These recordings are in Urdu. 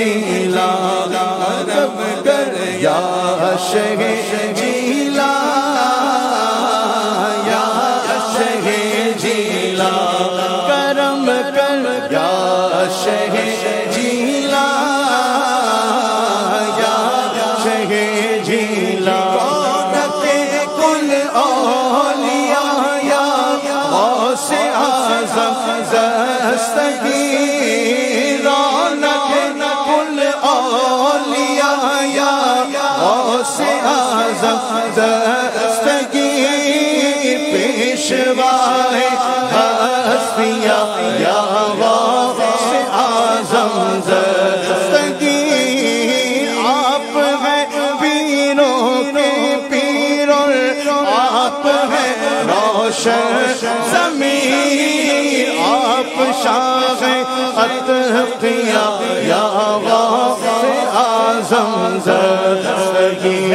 جیلا کرم کر یا شہ جیلا یا شہ جیلا کرم کر یا شہ جیلا یا شہ جیلا رونق کل اولیاء یا غوث اعظم دستگیر رونق کل اولیاء یا غوث اعظم دستگیر پیشوائے ہستیاں یا غوث اعظم دستگیر آپ ہیں پیروں کے پیر اور آپ ہیں روشن ضمیر آپ شاہ اتقیاء یا غوث اعظم دستگیر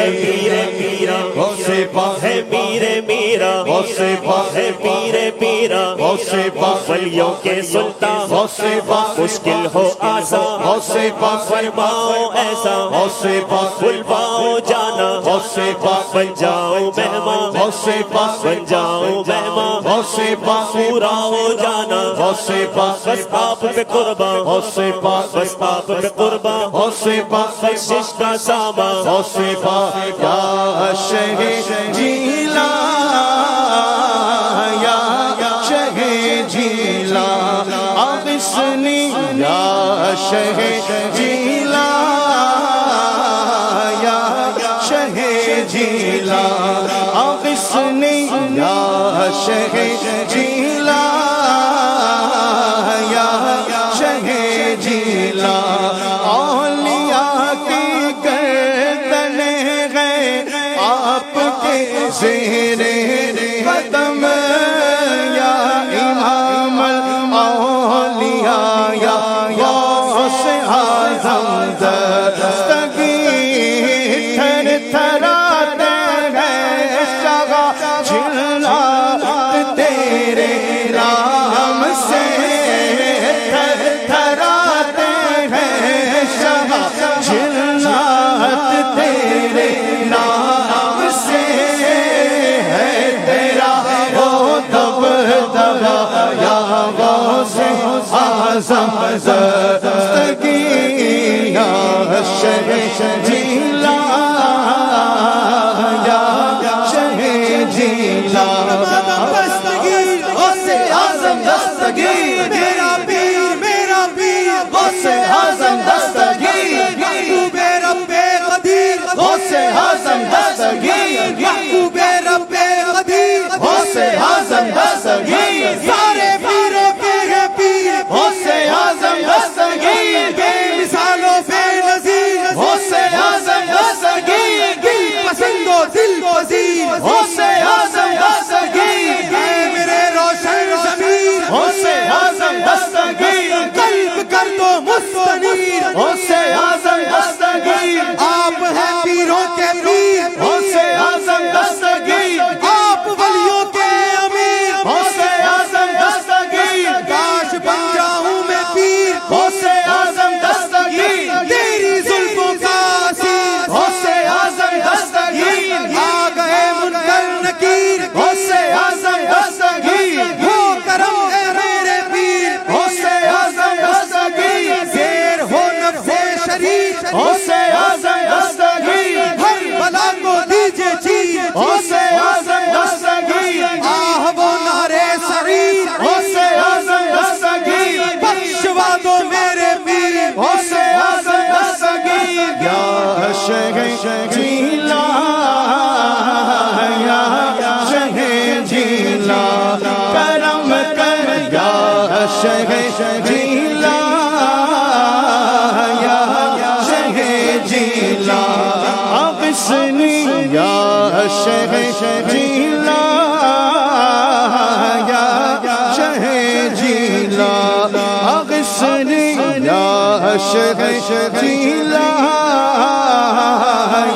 غوث پاک ہے پیر میرا غوث پاک ہے پیر پیرا غوث پاک ولیوں کے سلطان غوث پاک مشکل ہو آسان غوث پاک فرماؤ ایسا غوث پاک بلواؤ جانا غوث پاک بن جاؤ مہمان غوث پاک بن جاؤ مہمان غوث پاک پورا ہو جانا غوث پاک بس آپ پہ قربان غوث پاک بس آپ پہ قربان غوث پاک بخشش کا سامان غوث پاک یا شہ جیلا یا شہ جیلا اغثنی یا شہ جیلا یا شہ جیلا اغثنی یا شہ جیلا یا شہ جیلا اولیاء کی گردنیں گئے آپ کے زیر قدم یا امام الاولیاء یا غوث اعظم دستگیر تھر تھراتے ہیں شگا جھلات تیرے نام سے تھر تھراتے ہیں شگا جھلات تیرے نام سے ہے تیرا وہ دبدبا یا غوث اعظم دستگیر یا شہ جیلا یا شہ جیلا دستگیر غوث اعظم دستگیر میرا پیر غوث اعظم دستگیر محبوب رب قدیر غوث اعظم دستگیر محبوب رب قدیر غوث اعظم دستگیر سارے پیر غوث اعظم دستگیر بے مثالوں بے نظیر غوث اعظم دستگیر دل پسند و دل پذیر غوث اعظم دستگیر میرے روشن ضمیر غوث اعظم دستگیر قلب کر دو مستنیر غوث اعظم دستگیر آپ ہیں پیروں کے پیر غوث اعظم دستگیر آپ ولیوں کے امیر غوث اعظم دستگیر کاش بن جاؤں میں پیر غوث اعظم دستگیر تیری زلفوں کا اسیر غوث اعظم دستگیر آ گئے منکر نکیر غوث اعظم دستگیر ہو کرم اے میرے پیر غوث اعظم دستگیر دیر ہو نفس شریف غوث اعظم دستگیر ہر بلا کو دیجئے چیر غوث اعظم دستگیر آہ وہ نعرے سعید غوث اعظم دستگیر بخشوا دو میرے پیر غوث اعظم دستگیر یا شہ جیلا یا شہ جیلا کرم کر یا شہ جیلا یا شہ جیلا اغثنی یا شہ جیلا یا شہ جیلا اغثنی یا شہ جیلا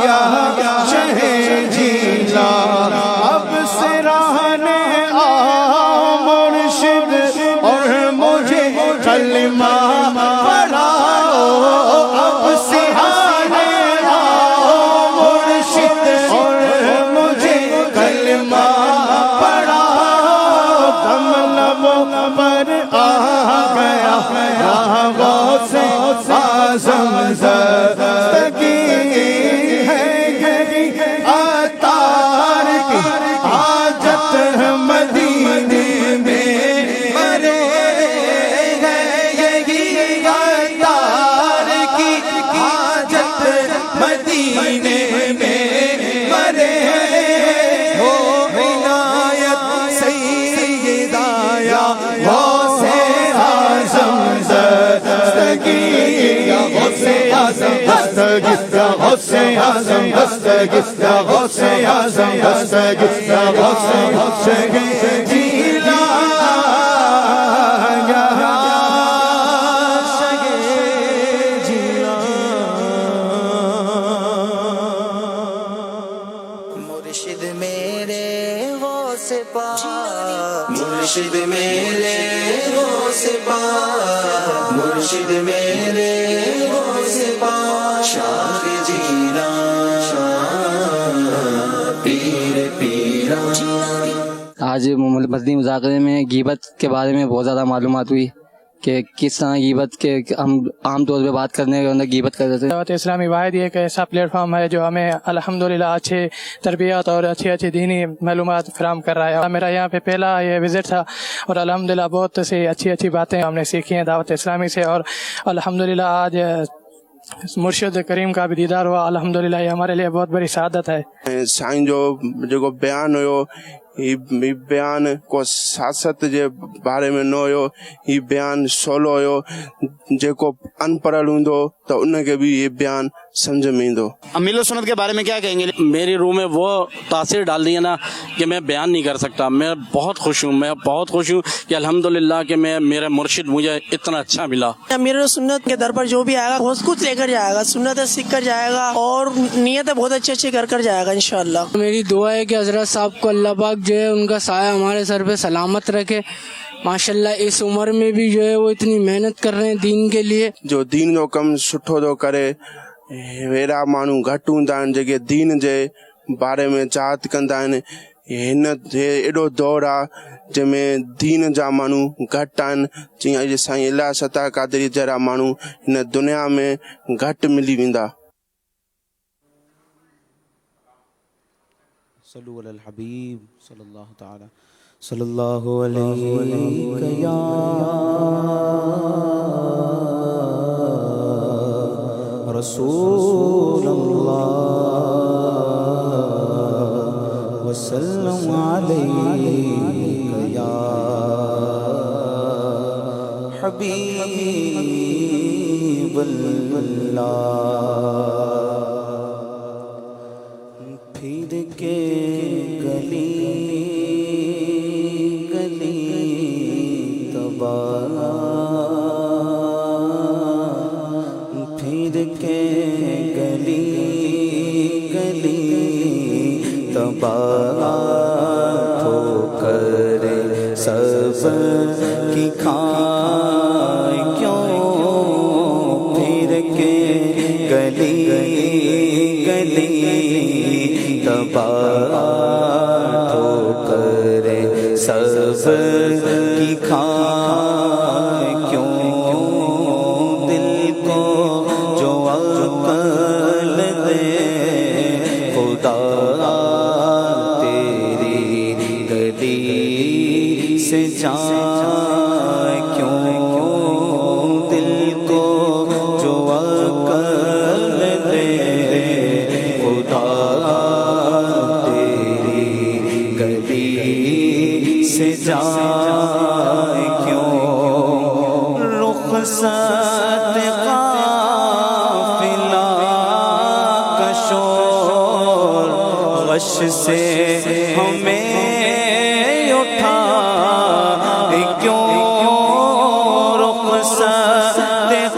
یا شہ جیلا اب سرانے آؤ مرشد اور مجھے کلمہ پڑھاؤ استغیث یا غوث اعظم استغیث یا غوث جیلا یا مرشد میرے غوث پاک مرشد میرے غوث پاک مرشد میرے غوث پاک شاہ جیلا پیر پیرا. آج مدنی مذاکرے میں غیبت کے بارے میں بہت زیادہ معلومات ہوئی کہ کس طرح غیبت کے ہم عام طور پہ بات کرنے کے اندر غیبت کرتے تھے. دعوت اسلامی واحد ایک ایسا پلیٹ فارم ہے جو ہمیں الحمدللہ اچھے تربیت اور اچھی دینی معلومات فراہم کر رہا ہے. میرا یہاں پہ پہلا یہ وزٹ تھا اور الحمدللہ بہت سی اچھی باتیں ہم نے سیکھی ہیں دعوت اسلامی سے اور الحمدللہ آج مرشد کریم کا بھی دیدار ہوا. الحمدللہ یہ ہمارے لیے بہت بڑی سعادت ہے. سائن جو بیان ہوئے یہ بیان کو سیاست کے بارے میں نہ ہو یہ بیان سولو ہو جو ان پڑھل ہوں تو ان کے بھی یہ بیان سمجھ میں آئندو. میل و سنت کے بارے میں کیا کہیں گے؟ میری روح میں وہ تاثیر ڈال دی ہے نا کہ میں بیان نہیں کر سکتا. میں بہت خوش ہوں کہ الحمدللہ کہ میں میرا مرشد مجھے اتنا اچھا ملا. میرے سنت کے در پر جو بھی آئے گا بہت کچھ لے کر جائے گا, سنت سیکھ کر جائے گا اور نیتیں بہت اچھی کر جائے گا انشاءاللہ. میری دعا ہے کہ حضرت صاحب کو اللہ پاک جو ہے ان کا سایہ ہمارے سر پہ سلامت رکھے. ماشاءاللہ اس عمر میں بھی جو ہے وہ اتنی محنت کر رہے ہیں دین کے لیے. جو دین جو کم سٹھو تو کرے ویرا مانو گھٹ ہوندا آہن جے دین جے بارے میں چاہت کندا آہن. ہن ایڈو دور آ جے میں دین جا مانو گھٹ آہن جیئں سائیں الہی عطا قادری جہڑا مانو ہن دنیا میں گھٹ ملی ویندا. صلو علی الحبیب صلی اللہ تعالی صلی اللہ علیہ یا رسول اللہ وسلم علیہ یا حبیب اللہ. پھر کے گلی تباہ پھر کے گلی تباہ ٹھوکر سب کی کھائے کیوں پھر کے گلی تباہ ٹھوکر سب کی کھائے کیوں دل کو جو عقل دے خدا تیری گلی سے جائے کیوں دل کو جو عقل دے خدا تیری گلی سے جائے کیوں. رخصت قافلہ کا شور غش سے ہمیں اٹھا کیوں. رخصت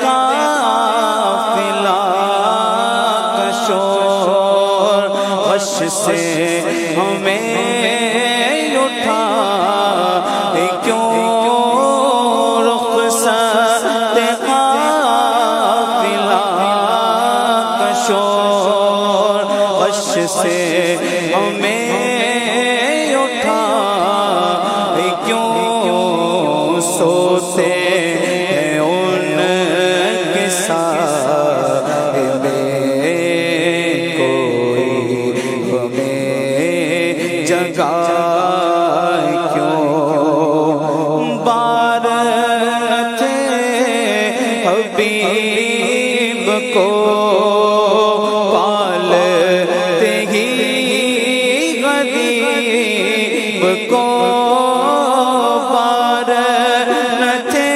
قافلہ کا شور غش سے ہمیں اٹھا کیوں. رخصت قافلہ کا شور غش سے ہمیں اٹھا کیوں. سوتے ہیں ان کے ساتھ کوئی ہمیں جگائے کیوں. بار تھے حبیب کو پالتے ہی غریب کو. بار تھے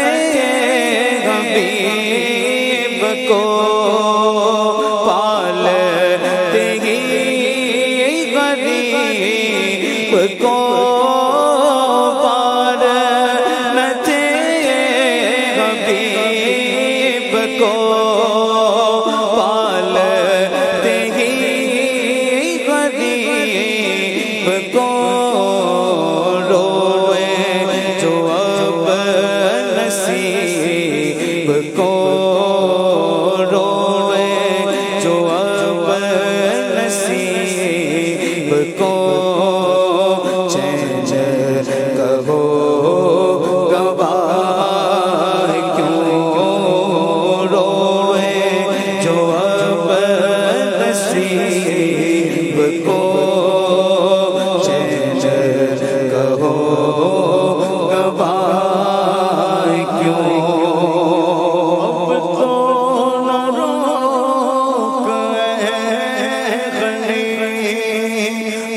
حبیب کو پالتے ہی کو پالتے ہی غریب کو روئے جو اب نصیب کو روئے جو اب نصیب کو چین کہو گواہ کیوں روئے جو اب نصیب کو چین کہو گواہ کیوں اب تو نہ روک غنی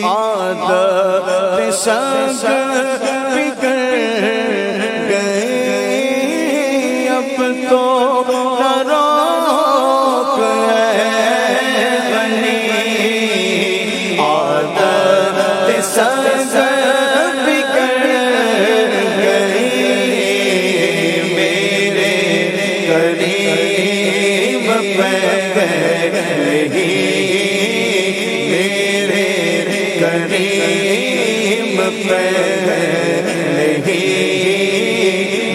عادت سنگ بگڑ گئی اب تو نہ روک غنی عادت سنگ بگڑ گئی میرے قریب پہلے میرے قریب پہلے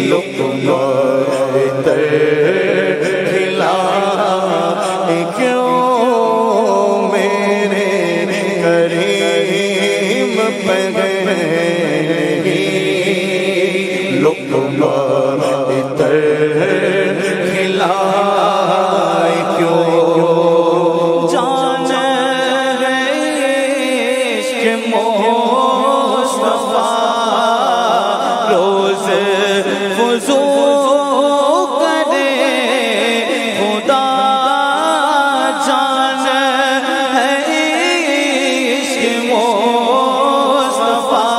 لقمہ تر کھلا کیوں میرے قریب پہلے لقمہ تر کھلا کیوں جان ہے عشق مصطفیٰ روز وضو کرے خدا جان ہے عشق مصطفیٰ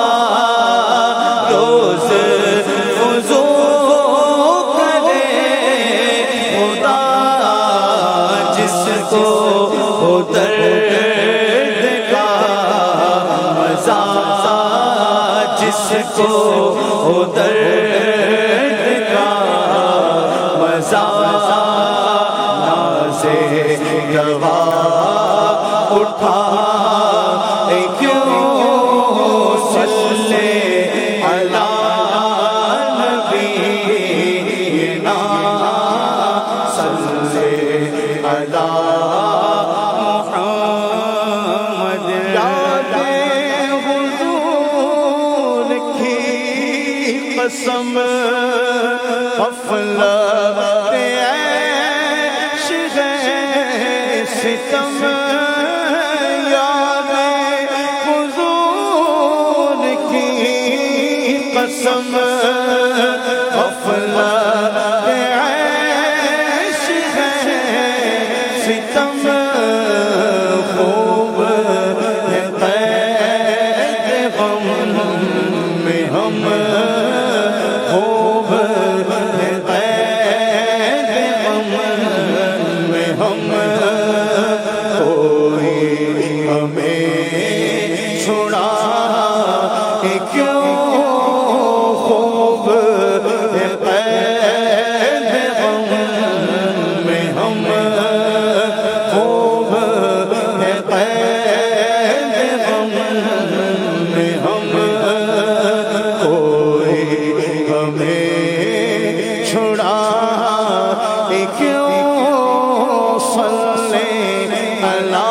روز وضو کرے خدا جس کو درد کا مزہ جس کو درد کا مزہ نازے گوا اٹھا کیوں صلی علی نبینا صلی علی محمد یاد حضور کی قسم غفلت عیش ہے ستم یاد حضور کی قسم غفلت عیش ہے ستم خوب قید غم میں ہم خوب قید غم میں ہم کوئی ہمیں چھڑا کیوں خوب قید غم میں ہم خوب قید غم میں ہم کوئی ہمیں چھڑا کیوں صلی علی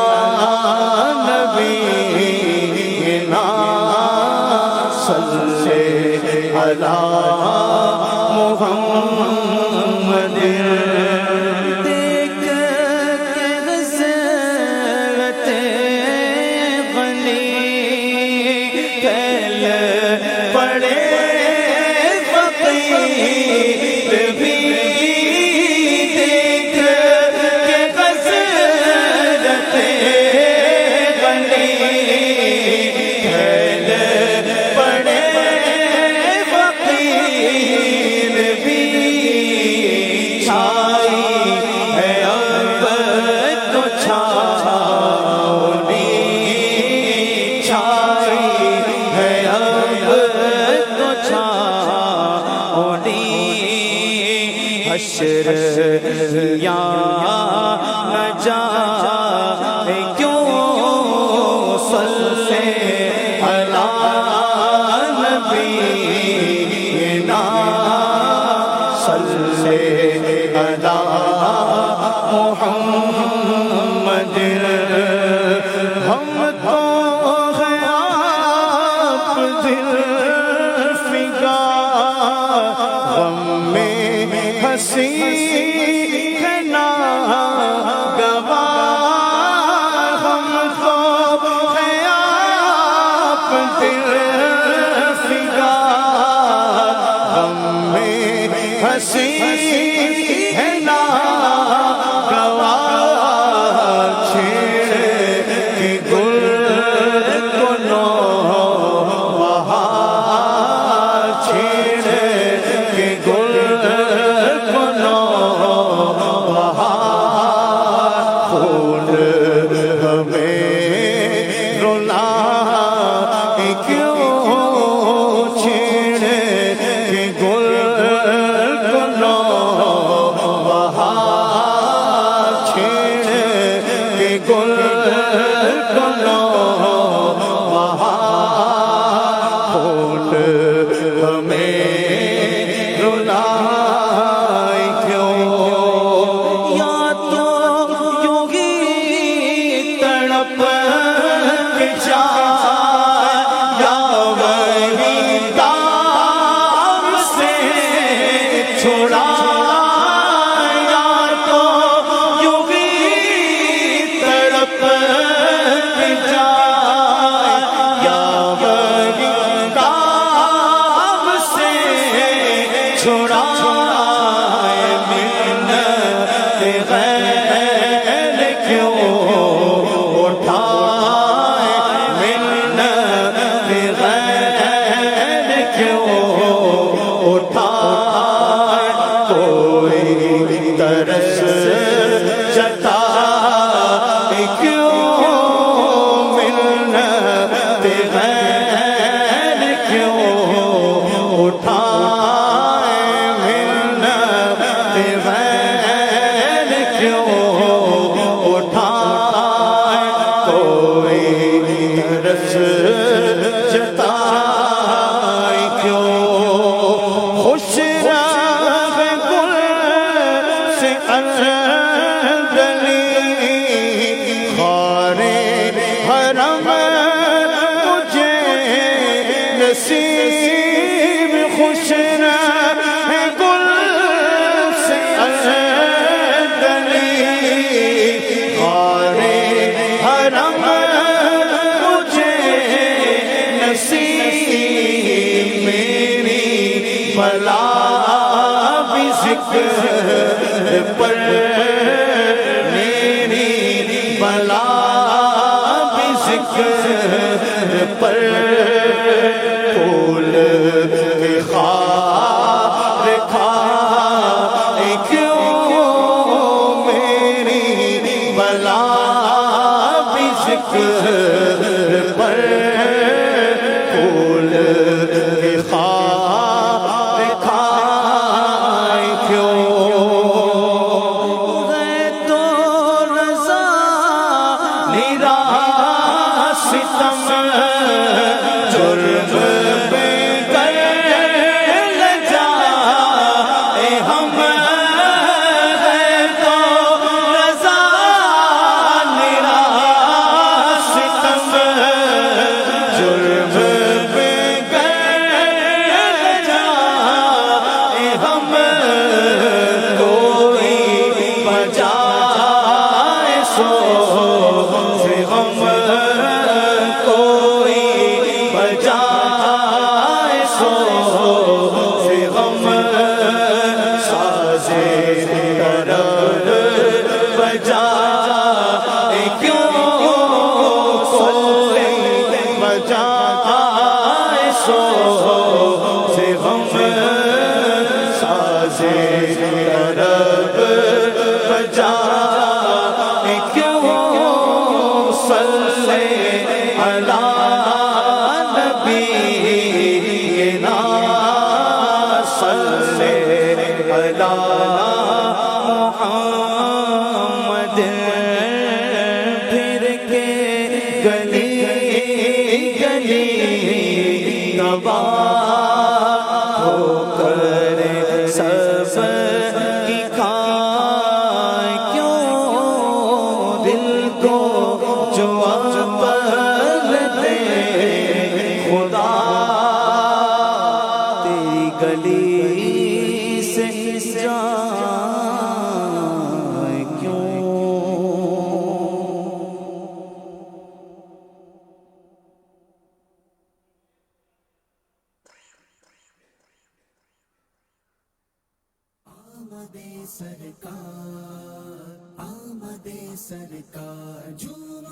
نبینا صلی علی محمد دیکھ کے حضرت غنی پھیل پڑے فقیر بھی دیکھ کے حضرت غنی پھیل پڑے فقیر بھی چھائی ہے اب تو چھاؤنی چھائی ہے اب تو چھاؤنی حشر یا نہ جائے کیوں صلی علی نبینا صلی علی محمد ہم تو ہیں آپ دل فگار غم میں ہنسی ہے ناگوار ہم تو ہیں آپ دل فگار غم میں ہنسی ہے ناگوار چھیڑ کے گل کو نو بہار چھیڑ کے گل کو نو بہار خون ہمیں رولا کیوں چھیڑ کے گل کو نو بہار چھیڑ کے گل کو نو بہار خون ہمیں رلائے کیوں یا تو یوں ہی تڑپ کے جائے یا وہی دام سے چھوڑا یا تو یوں ہی تڑپ کے جائے یا وہی دام سے چھوڑا منت غیر کیوں اٹھائے منت غیر کیوں اٹھائے کوئی ترس جتائے کیوں منت غیر کیوں اٹھائے منت غیر کیوں اٹھائے کوئی ترس جتائے کیوں خوش راہ گل سے اندلی خار حرم مجھے نصیب خوش راہ گل سے اندلی خار حرم مجھے نصیب میری بلا بھی ذکر پر میری بلا بھی ذکر پر پھول کے خار کھائے کیوں میری بلا بھی ذکر پر پھول کے خار کھائے کیوں گئے تو رضا میرا ستم جرم بے گر لجائے ہم گئے تو رضا میرا ستم جرم بے گر لجائے ہم کوئی بجائے سو سے غم کوئی بجائے سو سے غم سازے طرب بجائے کیوں کوئی بجائے سو سے غم سازے طرب بجائے کیوں صلی علی نبینا صلی علی سرکار آمدے سرکار جھوم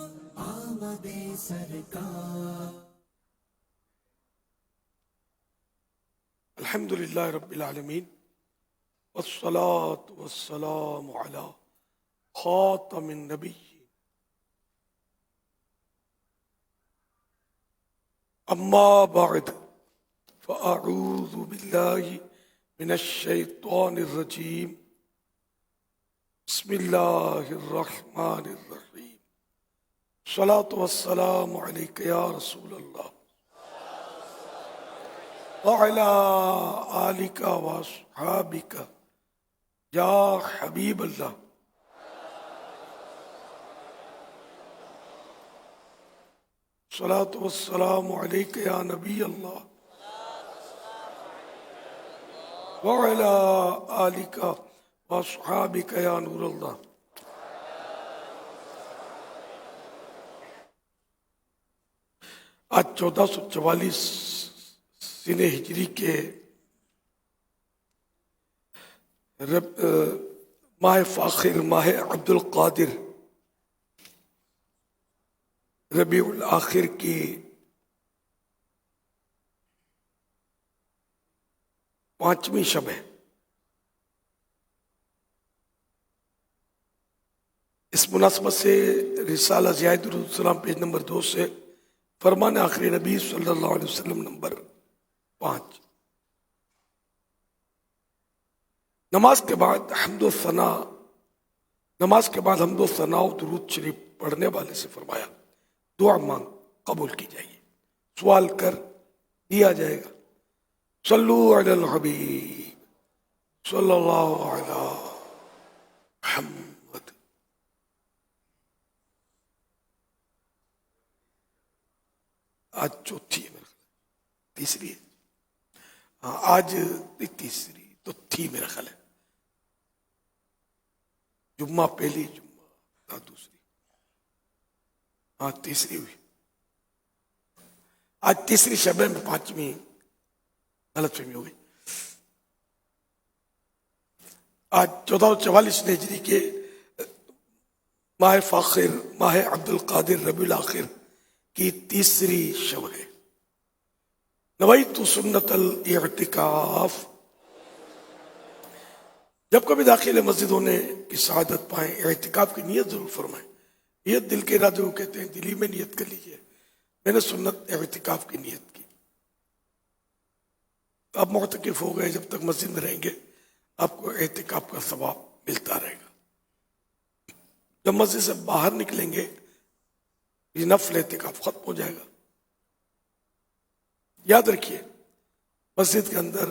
آمدے سرکار. الحمد للہ رب العالمین والصلاة والسلام علی خاتم النبی. اما بعد فاعوذ باللہ من الشیطان الرجیم. بسم اللہ الرحمن الرحیم. الصلاة والسلام علیک یا رسول اللہ وعلى آلك وصحابك یا حبیب اللہ. الصلاة والسلام علیک یا نبی اللہ وعلى آلك وصحابك یا نور اللہ. آج 1444 سن ہجری کے ماہ فاخر، ماہ عبد القادر، ربیع الآخر کی پانچویں شب ہے. اس مناسبت سے رسالہ ضیاء درود السلام پیج نمبر 2 سے فرمان آخری نبی صلی اللہ علیہ وسلم نمبر 5. نماز کے بعد حمد و ثنا و درود شریف پڑھنے والے سے فرمایا دعا مانگ قبول کی جائے گی، سوال کر دیا جائے گا. صلو علی الحبیب صلی اللہ علی محمد. آج چوتھی ہے، تیسری ہے. آج تیسری تو تھی میرا خیال ہے. جمعہ پہلی، جمعہ دوسری، تیسری ہوئی. آج تیسری شب میں پانچویں غلط فہمی ہو گئی. آج 1444 ہجری کے ماہ فاخر، ماہ عبد القادر، ربیع الآخر کی تیسری شب ہے. نویت سنت الاعتکاف. جب کبھی داخل مسجد ہونے کی سعادت پائیں، اعتکاف کی نیت ضرور فرمائیں. نیت دل کے ارادے کو کہتے ہیں. دلی میں نیت کر لیجئے میں نے سنت اعتکاف کی نیت کی. آپ معتکف ہو گئے، جب تک مسجد میں رہیں گے آپ کو اعتکاف کا ثواب ملتا رہے گا. جب مسجد سے باہر نکلیں گے یہ نفل اعتکاف ختم ہو جائے گا. یاد رکھیے مسجد کے اندر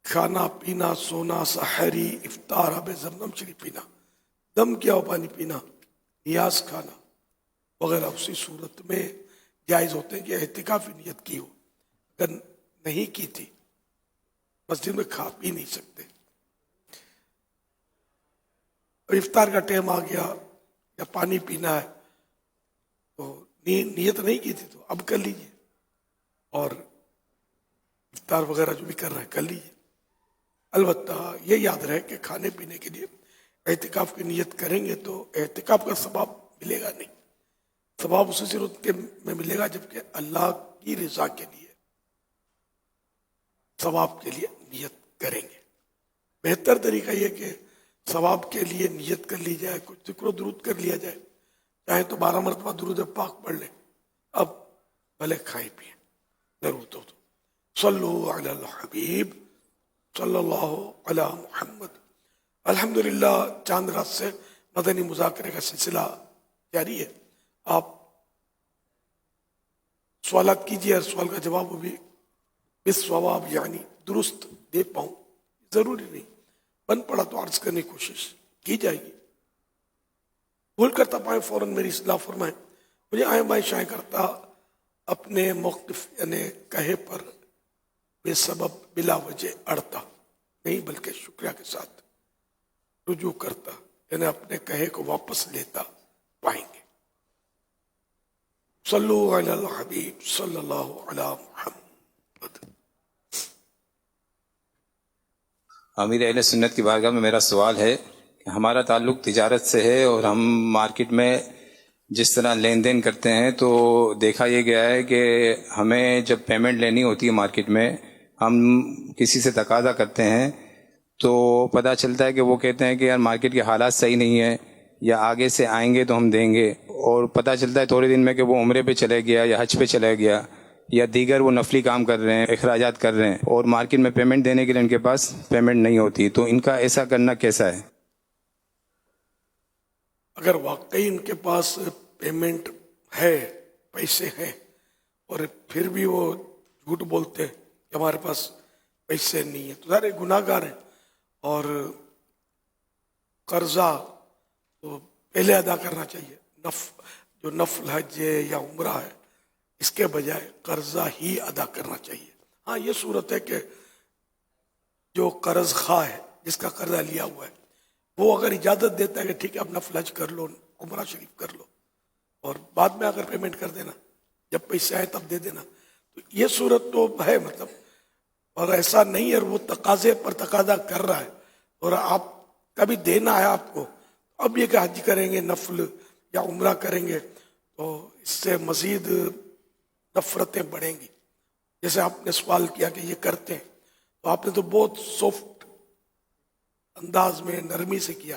کھانا پینا، سونا، سحری، افطار، آب زمزم شریف پینا، دم کیا ہوا پانی پینا، نیاز کھانا وغیرہ اسی صورت میں جائز ہوتے ہیں کہ اعتکافی نیت کی ہو. اگر نہیں کی تھی مسجد میں کھا پی نہیں سکتے. افطار کا ٹائم آ گیا یا پانی پینا ہے تو نیت نہیں کی تھی تو اب کر لیجئے، اور افطار وغیرہ جو بھی کر رہے ہیں کر لیجئے. البتہ یہ یاد رہے کہ کھانے پینے کے لیے اعتکاف کی نیت کریں گے تو اعتکاف کا ثواب ملے گا نہیں. ثواب اسی صورت میں ملے گا جبکہ اللہ کی رضا کے لیے ثواب کے لیے نیت کریں گے. بہتر طریقہ یہ کہ ثواب کے لیے نیت کر لی جائے، کچھ ذکر و درود کر لیا جائے، چاہے تو 12 مرتبہ درود پاک پڑھ لیں. اب بھلے کھائیں پئیں ضرورت ہو تو. صلو علی الحبیب صلی اللہ علی محمد. الحمدللہ چاند رات سے مدنی مذاکرے کا سلسلہ جاری ہے. آپ سوالات کیجیے، ہر سوال کا جواب بھی بالصواب یعنی درست دے پاؤں. ضروری نہیں، بن پڑا تو عرض کرنے کی کوشش کی جائے گی. بھول کرتا پائیں فوراً میری اصلاح فرمائیں. مجھے آئیں بائیں شائیں کرتا اپنے موقف یعنی کہے پر بے سبب بلا وجہ اڑتا نہیں، بلکہ شکریہ کے ساتھ رجوع کرتا یعنی اپنے کہے کو واپس لیتا پائیں گے. صلو علی الحبیب صلی اللہ علی محمد. امیر اہل سنت کی بارگاہ میں میرا سوال ہے کہ ہمارا تعلق تجارت سے ہے اور ہم مارکیٹ میں جس طرح لین دین کرتے ہیں تو دیکھا یہ گیا ہے کہ ہمیں جب پیمنٹ لینی ہوتی ہے مارکیٹ میں ہم کسی سے تقاضا کرتے ہیں تو پتہ چلتا ہے کہ وہ کہتے ہیں کہ یار مارکیٹ کے حالات صحیح نہیں ہیں یا آگے سے آئیں گے تو ہم دیں گے، اور پتہ چلتا ہے تھوڑے دن میں کہ وہ عمرے پہ چلے گیا یا حج پہ چلے گیا یا دیگر وہ نفلی کام کر رہے ہیں، اخراجات کر رہے ہیں، اور مارکیٹ میں پیمنٹ دینے کے لیے ان کے پاس پیمنٹ نہیں ہوتی، تو ان کا ایسا کرنا کیسا ہے؟ اگر واقعی ان کے پاس پیمنٹ ہے، پیسے ہیں، اور پھر بھی وہ جھوٹ بولتے ہیں کہ ہمارے پاس پیسے نہیں ہیں، تو سارے گناہ گار ہیں، اور قرضہ تو پہلے ادا کرنا چاہیے، جو نفل حج ہے یا عمرہ ہے اس کے بجائے قرضہ ہی ادا کرنا چاہیے۔ ہاں یہ صورت ہے کہ جو قرض خواہ ہے، جس کا قرضہ لیا ہوا ہے، وہ اگر اجازت دیتا ہے کہ ٹھیک ہے اب نفل حج کر لو، عمرہ شریف کر لو، اور بعد میں اگر پیمنٹ کر دینا، جب پیسے آئے تب دے دینا، تو یہ صورت تو ہے مطلب، اور ایسا نہیں ہے وہ تقاضے پر تقاضا کر رہا ہے اور آپ کا بھی دینا ہے آپ کو، اب یہ کہ حج کریں گے نفل یا عمرہ کریں گے تو اس سے مزید نفرتیں بڑھیں گی۔ جیسے آپ نے سوال کیا کہ یہ کرتے ہیں، تو آپ نے تو بہت سافٹ انداز میں نرمی سے کیا،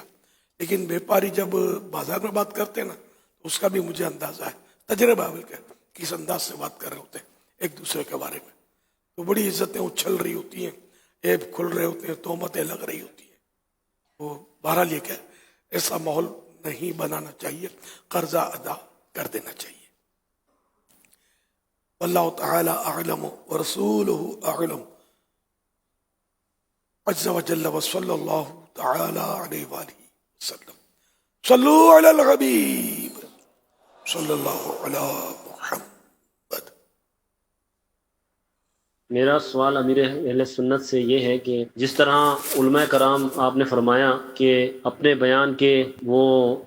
لیکن بیپاری جب بازار میں بات کرتے ہیں نا تو اس کا بھی مجھے اندازہ ہے، تجربہ ہے کہ کس انداز سے بات کر رہے ہوتے ہیں ایک دوسرے کے بارے میں، تو بڑی عزتیں اچھل رہی ہوتی ہیں، عیب کھل رہے ہوتے ہیں، تہمتیں لگ رہی ہوتی ہیں، تو بہرحال یہ کہ ایسا ماحول نہیں بنانا چاہیے، قرضہ ادا کر دینا چاہیے۔ واللہ تعالی اعلم ورسولہ اعلم عز وجل وصلی اللہ تعالی علیہ وآلہ وسلم۔ صلو علی الحبیب صلی اللہ علی محمد۔ میرا سوال امیر اہل سنت سے یہ ہے کہ جس طرح علماء کرام آپ نے فرمایا کہ اپنے بیان کے وہ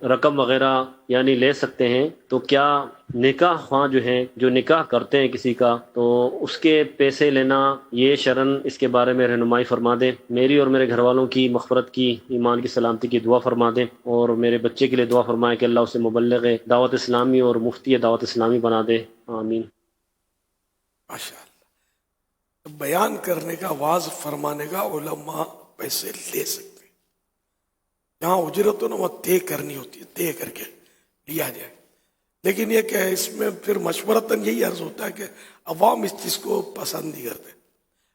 رقم وغیرہ یعنی لے سکتے ہیں، تو کیا نکاح خواہ جو ہیں جو نکاح کرتے ہیں کسی کا تو اس کے پیسے لینا یہ شرعاً اس کے بارے میں رہنمائی فرما دیں، میری اور میرے گھر والوں کی مغفرت کی، ایمان کی سلامتی کی دعا فرما دیں، اور میرے بچے کے لیے دعا فرمائیں کہ اللہ اسے مبلغ دعوت اسلامی اور مفتی دعوت اسلامی بنا دے، آمین۔ ماشاء اللہ، بیان کرنے کا، واعظ فرمانے کا علماء پیسے لے سکتے ہیں، جہاں اجرت ہو نا وہ طے کرنی ہوتی ہے، طے کر کے لیا جائے، لیکن یہ کہ اس میں پھر مشورتاً یہی عرض ہوتا ہے کہ عوام اس چیز کو پسند نہیں کرتے،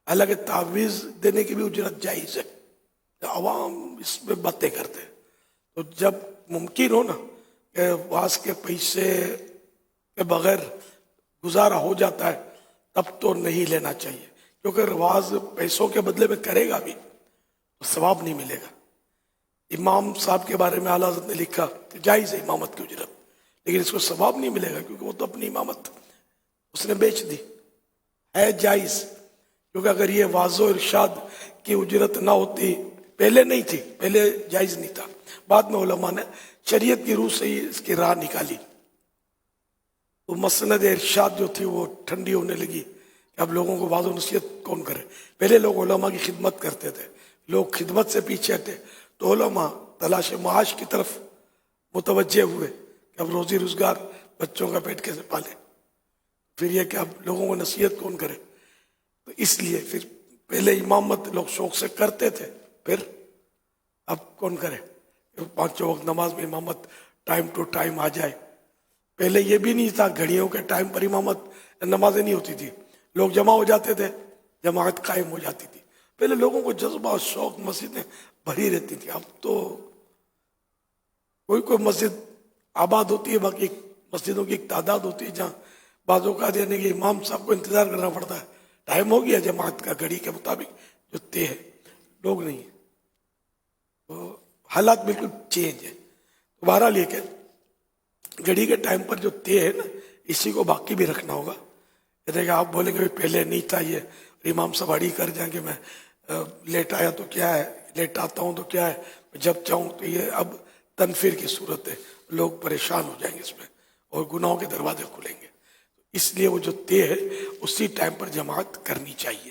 حالانکہ تعویذ دینے کی بھی اجرت جائز ہے، عوام اس میں باتیں کرتے ہیں، تو جب ممکن ہو نا کہ واعظ کے پیسے کے بغیر گزارا ہو جاتا ہے تب تو نہیں لینا چاہیے، کیونکہ واعظ پیسوں کے بدلے میں کرے گا بھی تو ثواب نہیں ملے گا۔ امام صاحب کے بارے میں اعلیٰ حضرت نے لکھا کہ جائز ہے امامت کی اجرت، لیکن اس کو ثواب نہیں ملے گا کیونکہ وہ تو اپنی امامت اس نے بیچ دی، ہے جائز، کیونکہ اگر یہ واعظ و ارشاد کی اجرت نہ ہوتی، پہلے نہیں تھی، پہلے جائز نہیں تھا، بعد میں علماء نے شریعت کی روح سے ہی اس کی راہ نکالی، تو مسند ارشاد جو تھی وہ ٹھنڈی ہونے لگی کہ اب لوگوں کو واعظ و نصیحت کون کرے۔ پہلے لوگ علماء کی خدمت کرتے تھے، لوگ خدمت سے پیچھے تھے، تو علماء تلاش معاش کی طرف متوجہ ہوئے کہ اب روزی روزگار بچوں کا پیٹ کیسے پالے، پھر یہ کہ اب لوگوں کو نصیحت کون کرے، تو اس لیے پھر پہلے امامت لوگ شوق سے کرتے تھے، پھر اب کون کرے، پانچوں وقت نماز میں امامت ٹائم ٹو ٹائم آ جائے۔ پہلے یہ بھی نہیں تھا، گھڑیوں کے ٹائم پر امامت نمازیں نہیں ہوتی تھی، لوگ جمع ہو جاتے تھے، جماعت قائم ہو جاتی تھی، پہلے لوگوں کو جذبہ شوق، مسجدیں بھری رہتی تھی، اب تو کوئی مسجد آباد ہوتی ہے، باقی مسجدوں کی ایک تعداد ہوتی ہے جہاں بعض اوقات یعنی کہ امام صاحب کو انتظار کرنا پڑتا ہے، ٹائم ہو گیا جماعت کا، گھڑی کے مطابق جو طے ہے، لوگ نہیں ہیں، تو حالات بالکل چینج ہے۔ بہرحال یہ کہ گھڑی کے ٹائم پر جو طے ہے نا، اسی کو باقی بھی رکھنا ہوگا۔ کہ آپ بولیں گے پہلے نہیں تھا یہ، امام سب اڑی کر جائیں گے میں لیٹ آیا تو کیا ہے، لیٹ آتا ہوں تو کیا ہے، جب چاہوں تو یہ اب تنفیر کی صورت ہے، لوگ پریشان ہو جائیں گے اس میں اور گناہوں کے دروازے کھلیں گے، اس لیے وہ جو طے ہے اسی ٹائم پر جماعت کرنی چاہیے۔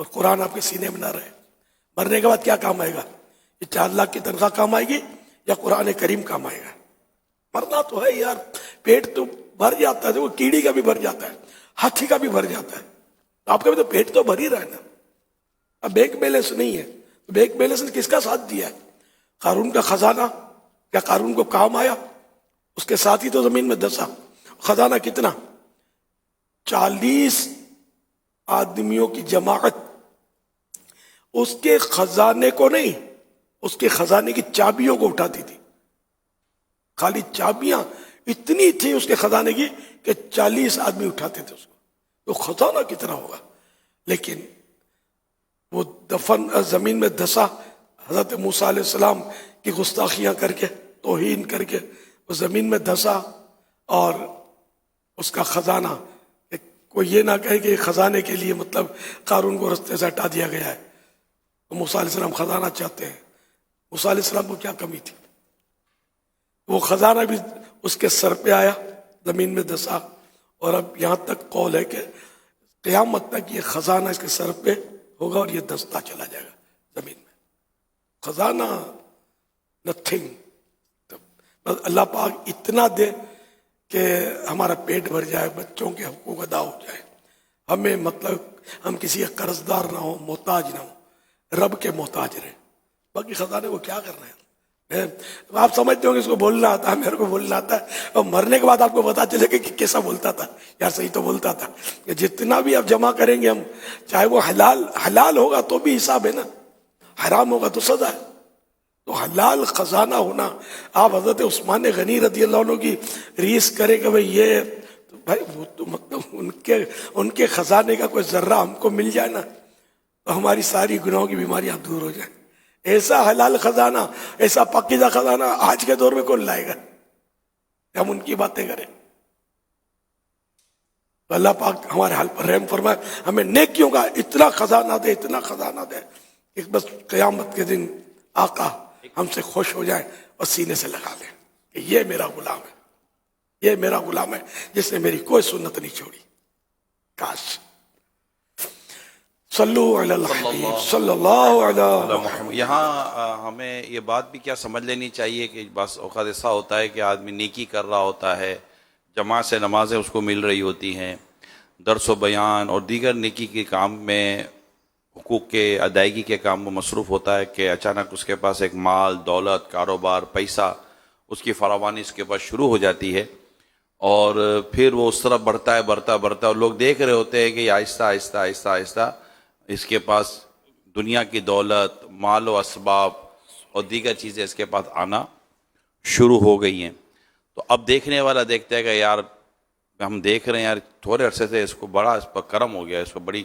اور قرآن آپ کے سینے میں نہ رہے، مرنے کے بعد کیا کام آئے گا؟ یہ 4 لاکھ کی تنخواہ کام آئے گی یا قرآن کریم کام آئے گا؟ مرنا تو ہے یار، پیٹ تو بھر جاتا ہے، وہ کیڑی کا بھی بھر جاتا ہے، ہاتھی کا بھی بھر جاتا ہے، آپ کا بھی تو پیٹ تو بھر ہی رہا ہے نا۔ اب بینک بیلنس نہیں ہے، تو بینک بیلنس نے کس کا ساتھ دیا ہے؟ قارون کا خزانہ، کیا قارون کو کام آیا؟ اس کے ساتھ ہی تو زمین میں دسا۔ خزانہ کتنا؟ 40 آدمیوں کی جماعت، اس کے خزانے کو نہیں، اس کے خزانے کی چابیوں کو اٹھاتی تھی۔ خالی چابیاں اتنی تھی اس کے خزانے کی کہ 40 آدمی اٹھاتے تھے اس کو، تو خزانہ کتنا ہوگا۔ لیکن وہ دفن زمین میں دسا، حضرت موسیٰ علیہ السلام کی گستاخیاں کر کے، توہین کر کے وہ زمین میں دسا، اور اس کا خزانہ، کوئی یہ نہ کہے کہ خزانے کے لیے مطلب قارون کو رستے سے ہٹا دیا گیا ہے۔ تو موسیٰ علیہ السلام خزانہ چاہتے ہیں، موسیٰ علیہ السلام کو کیا کمی تھی؟ وہ خزانہ بھی اس کے سر پہ آیا، زمین میں دسا، اور اب یہاں تک قول ہے کہ قیامت تک یہ خزانہ اس کے سر پہ ہوگا اور یہ دستا چلا جائے گا زمین میں۔ خزانہ نتھنگ، اللہ پاک اتنا دے کہ ہمارا پیٹ بھر جائے، بچوں کے حقوق ادا ہو جائے، ہمیں مطلب ہم کسی کا قرض دار نہ ہو، محتاج نہ ہو، رب کے محتاج رہے۔ باقی خزانے کو کیا کرنا ہے؟ آپ سمجھتے ہوں کہ اس کو بولنا آتا ہے، میرے کو بولنا آتا ہے، اور مرنے کے بعد آپ کو پتا چلے گا کہ کیسا بولتا تھا، یار صحیح تو بولتا تھا۔ کہ جتنا بھی آپ جمع کریں گے ہم، چاہے وہ حلال ہوگا تو بھی حساب ہے نا، حرام ہوگا تو سزا ہے۔ تو حلال خزانہ ہونا، آپ حضرت عثمان غنی رضی اللہ عنہ کی ریس کریں کہ بھئی یہ بھائی وہ تو مطلب ان کے خزانے کا کوئی ذرہ ہم کو مل جائے نا تو ہماری ساری گناہوں کی بیماریاں دور ہو جائیں۔ ایسا حلال خزانہ، ایسا پاکیزہ خزانہ آج کے دور میں کون لائے گا؟ ہم ان کی باتیں کریں۔ تو اللہ پاک ہمارے حال پر رحم فرمائے، ہمیں نیکیوں کا اتنا خزانہ دے، اتنا خزانہ دے کہ بس قیامت کے دن آقا ہم سے خوش ہو جائیں اور سینے سے لگا لیں کہ یہ میرا غلام ہے، یہ میرا غلام ہے جس نے میری کوئی سنت نہیں چھوڑی۔ کاش صلو علی الحبیب صلی اللہ علیہ محمد۔ یہاں ہمیں یہ بات بھی کیا سمجھ لینی چاہیے کہ بعض اوقات ایسا ہوتا ہے کہ آدمی نیکی کر رہا ہوتا ہے، جماعت سے نمازیں اس کو مل رہی ہوتی ہیں، درس و بیان اور دیگر نیکی کے کام میں، حقوق کے ادائیگی کے کام میں مصروف ہوتا ہے، کہ اچانک اس کے پاس ایک مال، دولت، کاروبار، پیسہ، اس کی فراوانی اس کے پاس شروع ہو جاتی ہے، اور پھر وہ اس طرف بڑھتا ہے اور لوگ دیکھ رہے ہوتے ہیں کہ یہ آہستہ آہستہ آہستہ آہستہ اس کے پاس دنیا کی دولت، مال و اسباب اور دیگر چیزیں اس کے پاس آنا شروع ہو گئی ہیں۔ تو اب دیکھنے والا دیکھتا ہے کہ یار ہم دیکھ رہے ہیں یار تھوڑے عرصے سے اس کو بڑا اس پر کرم ہو گیا، اس کو بڑی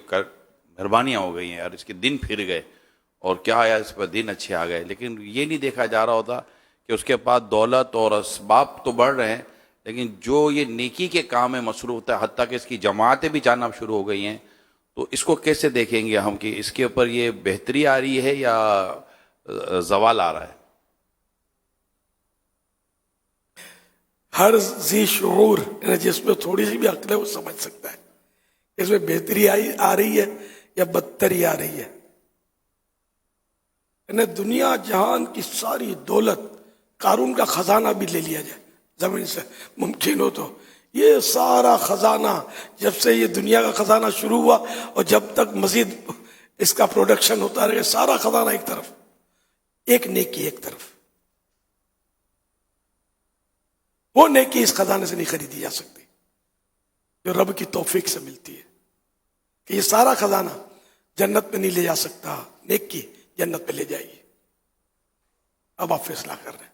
مہربانیاں ہو گئی ہیں یار، اس کے دن پھر گئے، اور کیا ہے اس پر دن اچھے آ گئے، لیکن یہ نہیں دیکھا جا رہا ہوتا کہ اس کے پاس دولت اور اسباب تو بڑھ رہے ہیں، لیکن جو یہ نیکی کے کام میں مصروف ہوتا ہے، حتیٰ کہ اس کی جماعتیں بھی جانا شروع ہو گئی ہیں، تو اس کو کیسے دیکھیں گے ہم کہ اس کے اوپر یہ بہتری آ رہی ہے یا زوال آ رہا ہے؟ ہر ذی شعور جس میں تھوڑی سی بھی عقل ہے وہ سمجھ سکتا ہے اس میں بہتری آ رہی ہے یا بدتری آ رہی ہے۔ یعنی دنیا جہان کی ساری دولت، قارون کا خزانہ بھی لے لیا جائے زمین سے، ممکن ہو تو یہ سارا خزانہ، جب سے یہ دنیا کا خزانہ شروع ہوا اور جب تک مزید اس کا پروڈکشن ہوتا رہے، سارا خزانہ ایک طرف، ایک نیکی ایک طرف، وہ نیکی اس خزانے سے نہیں خریدی جا سکتی جو رب کی توفیق سے ملتی ہے۔ کہ یہ سارا خزانہ جنت میں نہیں لے جا سکتا، نیکی جنت پہ لے جائے گی۔ اب آپ فیصلہ کر رہے ہیں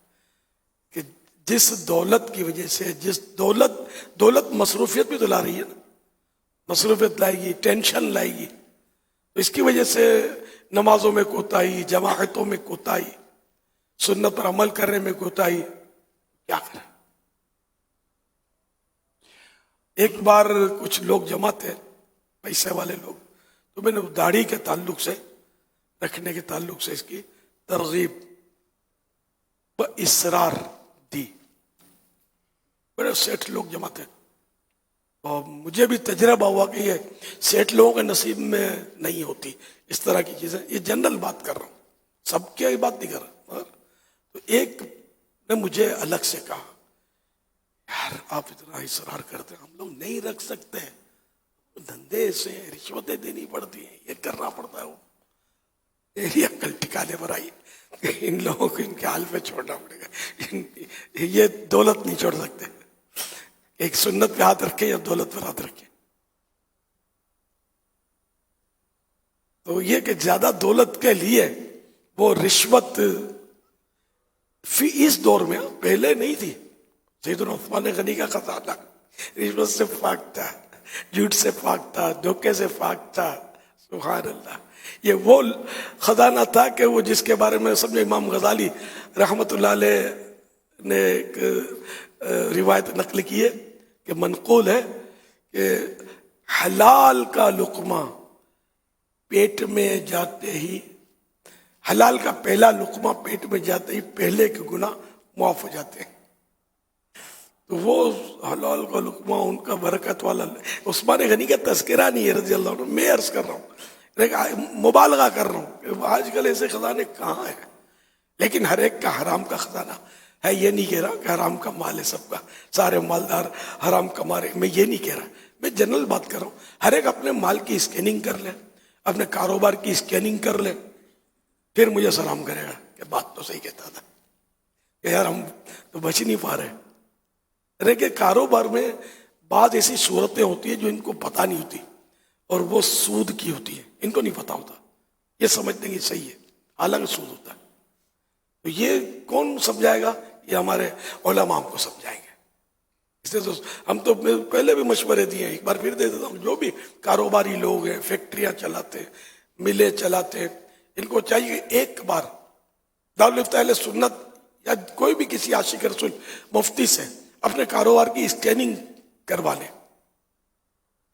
کہ جس دولت کی وجہ سے، جس دولت مصروفیت بھی تو لا رہی ہے نا، مصروفیت لائے گی، ٹینشن لائے گی، تو اس کی وجہ سے نمازوں میں کوتاہی، جماعتوں میں کوتاہی، سنت پر عمل کرنے میں کوتاہی، کیا کریں؟ ایک بار کچھ لوگ جمع تھے، پیسے والے لوگ، تو میں نے داڑھی کے تعلق سے، رکھنے کے تعلق سے اس کی ترغیب و اصرار دی۔ بڑے سیٹ لوگ جمع تھے، اور مجھے بھی تجربہ ہوا کہ یہ سیٹ لوگوں کے نصیب میں نہیں ہوتی اس طرح کی چیزیں. یہ جنرل بات کر رہا ہوں, سب کی بات نہیں کر رہا. تو ایک نے مجھے الگ سے کہا, یار آپ اتنا اصرار کرتے ہیں, ہم لوگ نہیں رکھ سکتے, دھندے سے رشوتیں دینی پڑتی ہیں, یہ کرنا پڑتا ہے. وہ میری عقل ٹھکانے پر آئی, ان لوگوں کو ان کے حال پہ چھوڑنا پڑے گا. یہ دولت نہیں چھوڑ سکتے, ایک سنت پہ ہاتھ رکھے یا دولت پر ہاتھ رکھے. تو یہ کہ زیادہ دولت کے لیے وہ رشوت فی اس دور میں, پہلے نہیں تھی. سیدنا عثمان غنی کا خزانہ رشوت سے پاک تھا, جھوٹ سے پاک تھا, دھوکے سے پاک تھا. سبحان اللہ. یہ وہ خزانہ تھا کہ وہ جس کے بارے میں سمجھے امام غزالی رحمت اللہ علیہ نے ایک روایت نقل کی ہے کہ منقول ہے کہ حلال کا لقمہ پیٹ میں جاتے ہی, حلال کا پہلا لقمہ پیٹ میں جاتے ہی پہلے کے گناہ معاف ہو جاتے ہیں. تو وہ حلال کا لقمہ ان کا برکت والا. عثمان غنی کا تذکرہ نہیں ہے رضی اللہ عنہ, میں عرض کر رہا ہوں, مبالغہ کر رہا ہوں کہ آج کل ایسے خزانے کہاں ہیں. لیکن ہر ایک کا حرام کا خزانہ ہے, یہ نہیں کہہ رہا کہ حرام کا مال ہے سب کا, سارے مالدار حرام کما رہے, میں یہ نہیں کہہ رہا, میں جنرل بات کر رہا ہوں. ہر ایک اپنے مال کی اسکیننگ کر لے, اپنے کاروبار کی اسکیننگ کر لے, پھر مجھے سلام کرے گا کہ بات تو صحیح کہتا تھا, کہ یار ہم تو بچ نہیں پا رہے. ارے کہ کاروبار میں بعض ایسی صورتیں ہوتی ہیں جو ان کو پتہ نہیں ہوتی, اور وہ سود کی ہوتی ہے, ان کو نہیں پتہ ہوتا, یہ سمجھتے ہیں کہ صحیح ہے, حالانکہ سود ہوتا ہے. تو یہ کون سمجھائے گا؟ یہ ہمارے علماء ہم کو سمجھائیں گے. اس لیے تو ہم تو پہلے بھی مشورے دیے ہیں, ایک بار پھر دے دیتا ہوں. جو بھی کاروباری لوگ ہیں, فیکٹریاں چلاتے ہیں, ملیں چلاتے ہیں, ان کو چاہیے ایک بار دارالفتہ اہل سنت یا کوئی بھی کسی عاشق رسول مفتی سے اپنے کاروبار کی اسکیننگ کروا لیں.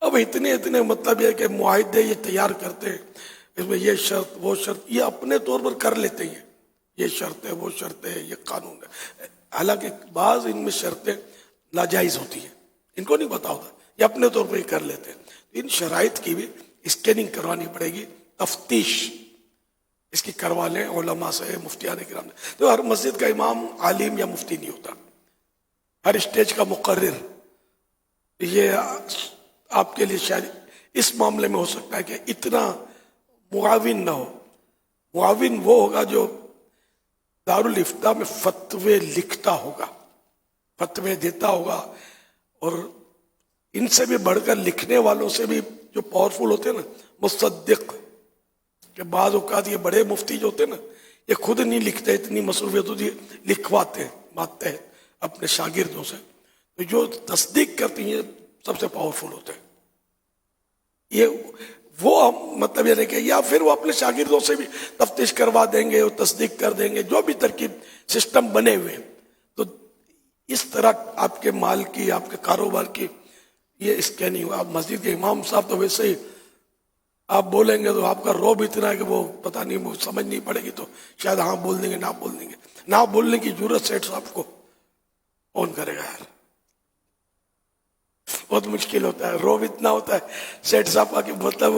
اب اتنے مطلب یہ کہ معاہدے یہ تیار کرتے ہیں, اس میں یہ شرط وہ شرط, یہ اپنے طور پر کر لیتے ہیں, یہ شرط ہے وہ شرط ہے یہ قانون ہے. حالانکہ بعض ان میں شرطیں ناجائز ہوتی ہیں, ان کو نہیں پتا ہوتا, یہ اپنے طور پر ہی کر لیتے ہیں. ان شرائط کی بھی اسکیننگ کروانی پڑے گی, تفتیش اس کی کروا لیں علماء سے, مفتیان کرام. تو ہر مسجد کا امام عالم یا مفتی نہیں ہوتا, ہر اسٹیج کا مقرر. یہ آپ کے لیے شاید اس معاملے میں ہو سکتا ہے کہ اتنا معاون نہ ہو. معاون وہ ہوگا جو دارالفتہ میں فتوے لکھتا ہوگا, فتوے دیتا ہوگا, اور ان سے بھی بڑھ کر لکھنے والوں سے بھی جو پاورفل ہوتے ہیں نا, مصدق. کہ بعض اوقات یہ بڑے مفتی جو ہوتے ہیں نا, یہ خود نہیں لکھتے, اتنی مصروفیت ہوتی ہے, لکھواتے ہیں ماتتے ہیں اپنے شاگردوں سے. تو جو تصدیق کرتی ہیں سب سے پاورفل ہوتے ہیں. یہ وہ مطلب یہ نہیں کہ, یا پھر وہ اپنے شاگردوں سے بھی تفتیش کروا دیں گے اور تصدیق کر دیں گے, جو بھی ترکیب سسٹم بنے ہوئے. تو اس طرح آپ کے مال کی, آپ کے کاروبار کی یہ اسکیننگ ہوا. آپ مسجد کے امام صاحب تو ویسے ہی آپ بولیں گے تو آپ کا روب اتنا ہے کہ وہ پتہ نہیں, وہ سمجھ نہیں پڑے گی, تو شاید ہاں بول دیں گے, نہ بول دیں گے. نہ بولنے کی ضرورت سیٹ صاحب کو کون کرے گا یار, بہت مشکل ہوتا ہے. روب اتنا ہوتا ہے سیٹ صاحب کا کہ مطلب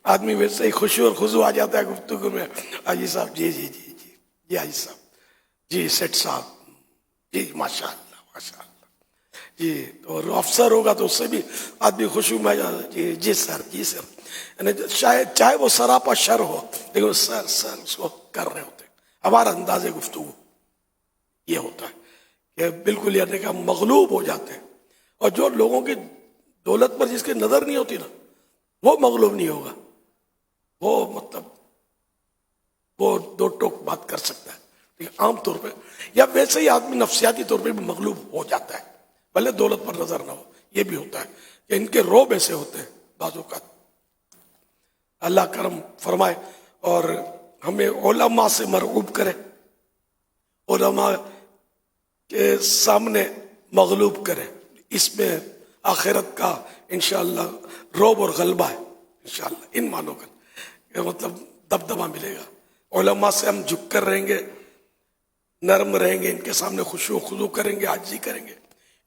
آدمی ویسے ہی خوشی اور خضو آ جاتا ہے گفتگو میں. حاجی صاحب جی جی جی جی جی حاجی صاحب جی, سیٹ صاحب جی, ماشاء اللہ ماشاء اللہ جی. اور افسر ہوگا تو اس سے بھی آدمی خوشی میں آ جاتا ہے, جی جی سر جی سر. یعنی شاید چاہے وہ سراپا شر ہو, لیکن سر سر اس کو کر رہے ہوتے ہیں. ہمارا انداز گفتگو یہ ہوتا ہے کہ بالکل یعنی کہ ہم مغلوب ہو جاتے ہیں. اور جو لوگوں کی دولت پر جس کی نظر نہیں ہوتی نا, وہ مغلوب نہیں ہوگا. وہ مطلب وہ دو ٹوک بات کر سکتا ہے, لیکن عام طور پہ یا ویسے ہی آدمی نفسیاتی طور پہ بھی مغلوب ہو جاتا ہے, بھلے دولت پر نظر نہ ہو. یہ بھی ہوتا ہے کہ ان کے روب ایسے ہوتے ہیں بعض اوقات. اللہ کرم فرمائے اور ہمیں علماء سے مرغوب کرے, علماء کے سامنے مغلوب کرے. اس میں آخرت کا انشاءاللہ روب اور غلبہ ہے انشاءاللہ, ان مانوں کا کہ مطلب دبدبہ ملے گا. علماء سے ہم جھک کر رہیں گے, نرم رہیں گے, ان کے سامنے خشوع و خضوع کریں گے, عاجزی کریں گے.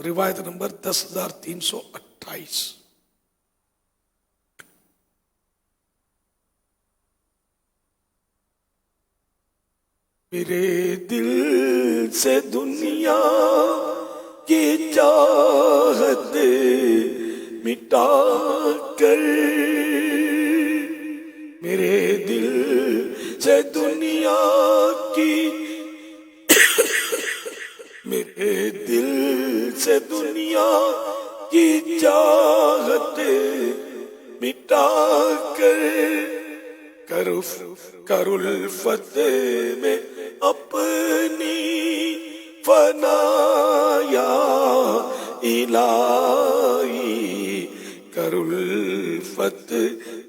روایت نمبر 10,328. میرے دل سے دنیا کی چاہت مٹا کر، میرے دل سے دنیا کی، میرے دل سے دنیا کی چاہت مٹا کر، کر الفت میں اپنی فنا یا الہی، کر الفت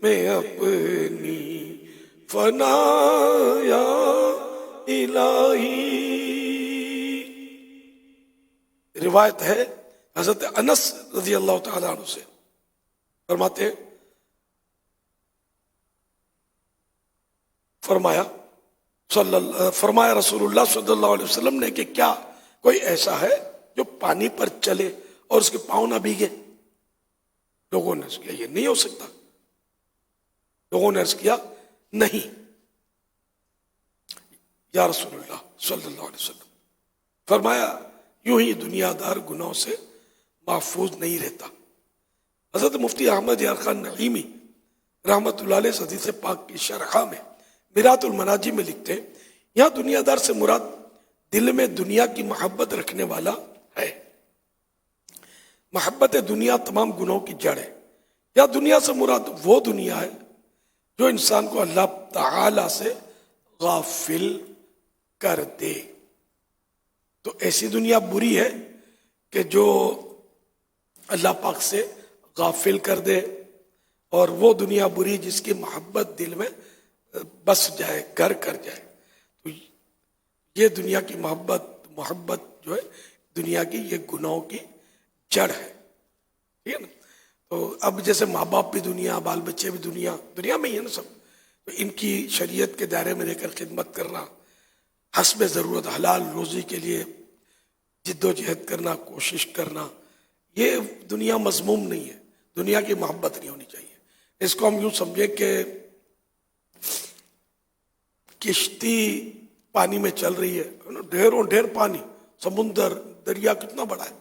میں اپنی فنا یا الہی. روایت ہے حضرت انس رضی اللہ تعالیٰ عنہ سے، فرماتے ہیں فرمایا رسول اللہ صلی اللہ علیہ وسلم نے کہ کیا کوئی ایسا ہے جو پانی پر چلے اور اس کے پاؤں نہ بھیگے؟ لوگوں نے عرض کیا یہ نہیں ہو سکتا. لوگوں نے عرض کیا نہیں یا رسول اللہ صلی اللہ علیہ وسلم. فرمایا یوں ہی دنیا دار گناہوں سے محفوظ نہیں رہتا. حضرت مفتی احمد یار خان نعیمی رحمت اللہ علیہ حدیث پاک کی شرح میں میرات المناجی میں لکھتے ہیں یہاں دنیا دار سے مراد دل میں دنیا کی محبت رکھنے والا ہے. محبت دنیا تمام گناہوں کی جڑ ہے. یا دنیا سے مراد وہ دنیا ہے جو انسان کو اللہ تعالی سے غافل کر دے. تو ایسی دنیا بری ہے کہ جو اللہ پاک سے غافل کر دے، اور وہ دنیا بری جس کی محبت دل میں بس جائے، گھر کر جائے. تو یہ دنیا کی محبت جو ہے دنیا کی یہ گناہوں کی جڑ ہے. ٹھیک ہے نا؟ تو اب جیسے ماں باپ بھی دنیا، بال بچے بھی دنیا میں ہی ہے نا سب. تو ان کی شریعت کے دائرے میں رہ کر خدمت کرنا، حسب ضرورت حلال روزی کے لیے جد و جہد کرنا، کوشش کرنا، یہ دنیا مذموم نہیں ہے. دنیا کی محبت نہیں ہونی چاہیے. اس کو ہم یوں سمجھیں کہ کشتی پانی میں چل رہی ہے، ڈھیروں ڈھیر پانی، سمندر دریا کتنا بڑا ہے،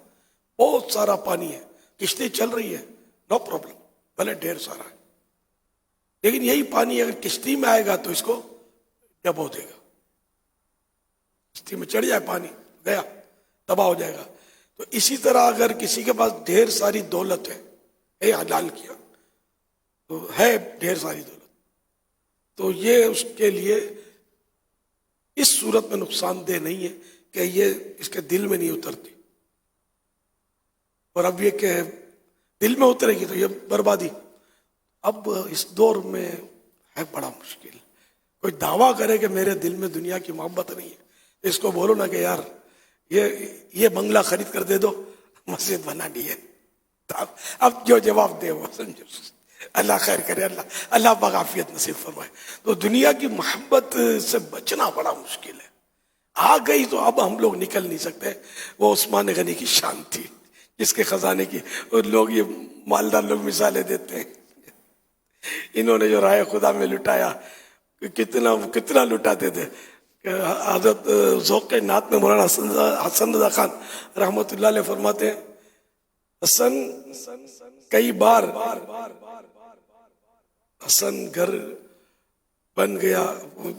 بہت سارا پانی ہے، کشتی چل رہی ہے، نو پرابلم، بھلے ڈھیر سارا ہے. لیکن یہی پانی اگر کشتی میں آئے گا تو اس کو ڈبو دے گا. کشتی میں چڑھ جائے پانی، گیا، تباہ ہو جائے گا. تو اسی طرح اگر کسی کے پاس ڈھیر ساری دولت ہے، حلال کیا تو ہے ڈھیر ساری دولت، تو یہ اس کے لیے اس صورت میں نقصان دہ نہیں ہے کہ یہ اس کے دل میں نہیں اترتی. اور اب یہ کہ دل میں اترے گی تو یہ بربادی. اب اس دور میں ہے بڑا مشکل. کوئی دعویٰ کرے کہ میرے دل میں دنیا کی محبت نہیں ہے، اس کو بولو نا کہ یار یہ بنگلہ خرید کر دے دو، مسجد بنا دی ہے. اب جو جواب دے وہ سمجھو. اللہ خیر کرے، اللہ پاک عافیت نصیب فرمائے. تو دنیا کی محبت سے بچنا بڑا مشکل ہے. آ گئی تو اب ہم لوگ نکل نہیں سکتے. وہ عثمان غنی کی شان تھی جس کے خزانے کی اور لوگ یہ مالدار لوگ مثالیں دیتے ہیں. انہوں نے جو رائے خدا میں لٹایا کتنا لٹاتے تھے. حضرت ذوق نعت میں مولانا حسن رضا خان رحمۃ اللہ علیہ فرماتے ہیں حسن کئی بار حسن گھر بن گیا.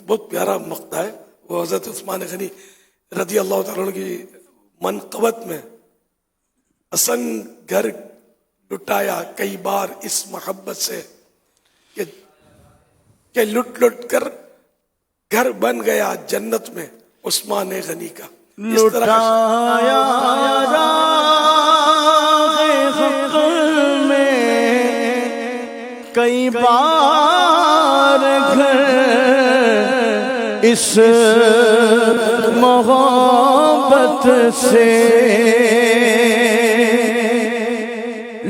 بہت پیارا مقطع ہے وہ حضرت عثمان غنی رضی اللہ تعالیٰ عنہ کی منقبت میں. حسن گھر لٹایا کئی بار اس محبت سے کہ لٹ کر گھر بن گیا جنت میں عثمان غنی کا. لٹایا حق میں کئی بار گھر اس محبت سے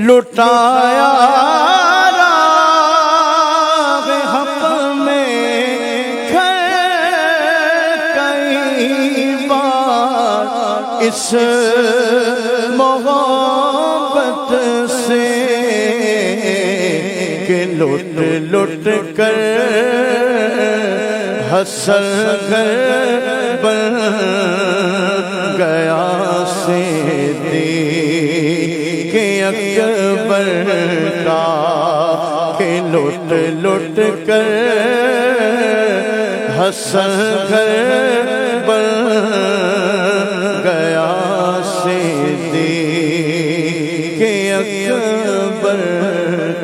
لٹایا حق میں گھر کئی بار اس محبت سے کہ لٹ لٹ کر حسن گھر بن گیا صدیق اکبر کا کہ لٹ لٹ کر حسن گھر بن گیا صدیق اکبر